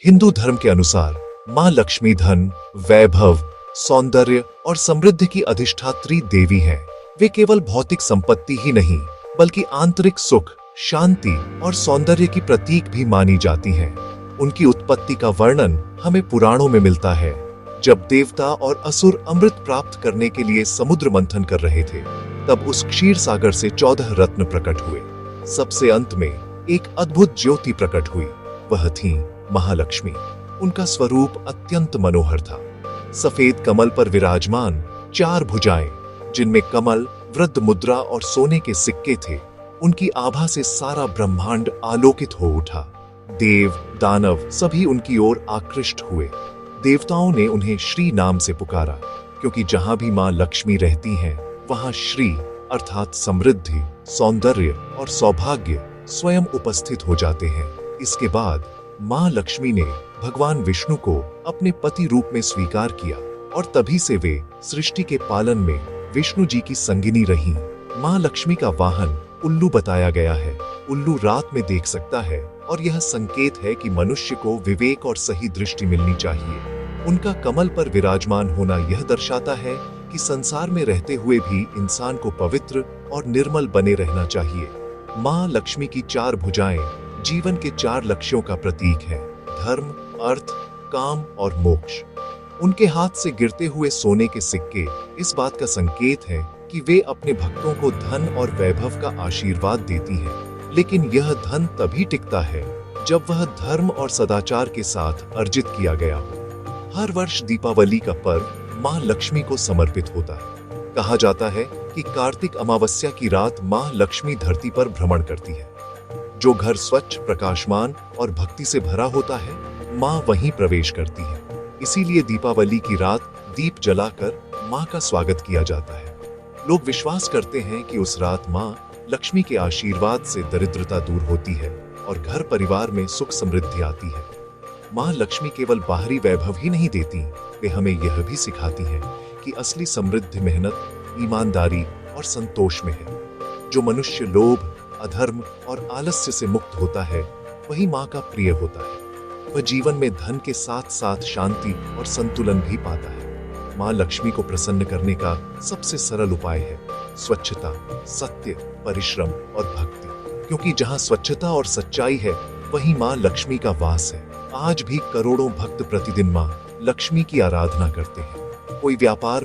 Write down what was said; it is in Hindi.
हिंदू धर्म के अनुसार मां लक्ष्मी धन, वैभव, सौंदर्य और समृद्धि की अधिष्ठात्री देवी है। वे केवल भौतिक संपत्ति ही नहीं बल्कि आंतरिक सुख, शांति और सौंदर्य की प्रतीक भी मानी जाती हैं। उनकी उत्पत्ति का वर्णन हमें पुराणों में मिलता है। जब देवता और असुर अमृत प्राप्त करने के लिए समुद्र मंथन कर रहे थे, तब उस क्षीर सागर से 14 रत्न प्रकट हुए। सबसे अंत में एक अद्भुत ज्योति प्रकट हुई। वह थी महालक्ष्मी। उनका स्वरूप अत्यंत मनोहर था। सफेद कमल पर विराजमान 4 भुजाएं, जिनमें कमल, वृद्ध मुद्रा और सोने के सिक्के थे। उनकी आभा से सारा ब्रह्मांड आलोकित हो उठा। देव, दानव सभी उनकी ओर आकृष्ट हुए। देवताओं ने उन्हें श्री नाम से पुकारा, क्योंकि जहां भी मां लक्ष्मी रहती हैं, वहां श्री अर्थात समृद्धि, सौंदर्य और सौभाग्य स्वयं उपस्थित हो जाते हैं। इसके बाद मां लक्ष्मी ने भगवान विष्णु को अपने पति रूप में स्वीकार किया और तभी से वे सृष्टि के पालन में विष्णु जी की संगिनी रहीं। मां लक्ष्मी का वाहन उल्लू बताया गया है। उल्लू रात में देख सकता है और यह संकेत है कि मनुष्य को विवेक और सही दृष्टि मिलनी चाहिए। उनका कमल पर विराजमान होना यह दर्शाता है कि संसार में रहते हुए भी इंसान को पवित्र और निर्मल बने रहना चाहिए। मां लक्ष्मी की 4 भुजाएं जीवन के 4 लक्ष्यों का प्रतीक है: धर्म, अर्थ, काम और मोक्ष। उनके हाथ से गिरते हुए सोने के सिक्के इस बात का संकेत है कि वे अपने भक्तों को धन और वैभव का आशीर्वाद देती हैं। लेकिन यह धन तभी टिकता है जब वह धर्म और सदाचार के साथ अर्जित किया गया हो। हर वर्ष दीपावली का पर्व मां लक्ष्मी को समर्पित होता है। कहा जाता है कि कार्तिक अमावस्या की रात मां लक्ष्मी धरती पर भ्रमण करती है। जो घर स्वच्छ, प्रकाशमान और भक्ति से भरा होता है, मां वहीं प्रवेश करती है। इसीलिए दीपावली की रात दीप जलाकर मां का स्वागत किया जाता है। लोग विश्वास करते हैं कि उस रात मां लक्ष्मी के आशीर्वाद से दरिद्रता दूर होती है और घर परिवार में सुख समृद्धि आती है। मां लक्ष्मी केवल बाहरी वैभव ही नहीं देती, वे हमें यह भी सिखाती हैं कि असली समृद्धि मेहनत, ईमानदारी और संतोष में है। जो मनुष्य लोभ, अधर्म और आलस्य से मुक्त होता है, वही मां का प्रिय होता है। वह जीवन में धन के साथ साथ शांति और संतुलन भी पाता है। मां लक्ष्मी को प्रसन्न करने का सबसे सरल उपाय है स्वच्छता, सत्य, परिश्रम और भक्ति। क्योंकि जहां स्वच्छता और सच्चाई है, वहीं मां लक्ष्मी का वास है। आज भी करोड़ों भक्त प्रतिदिन मां लक्ष्मी की आराधना करते हैं। कोई व्यापार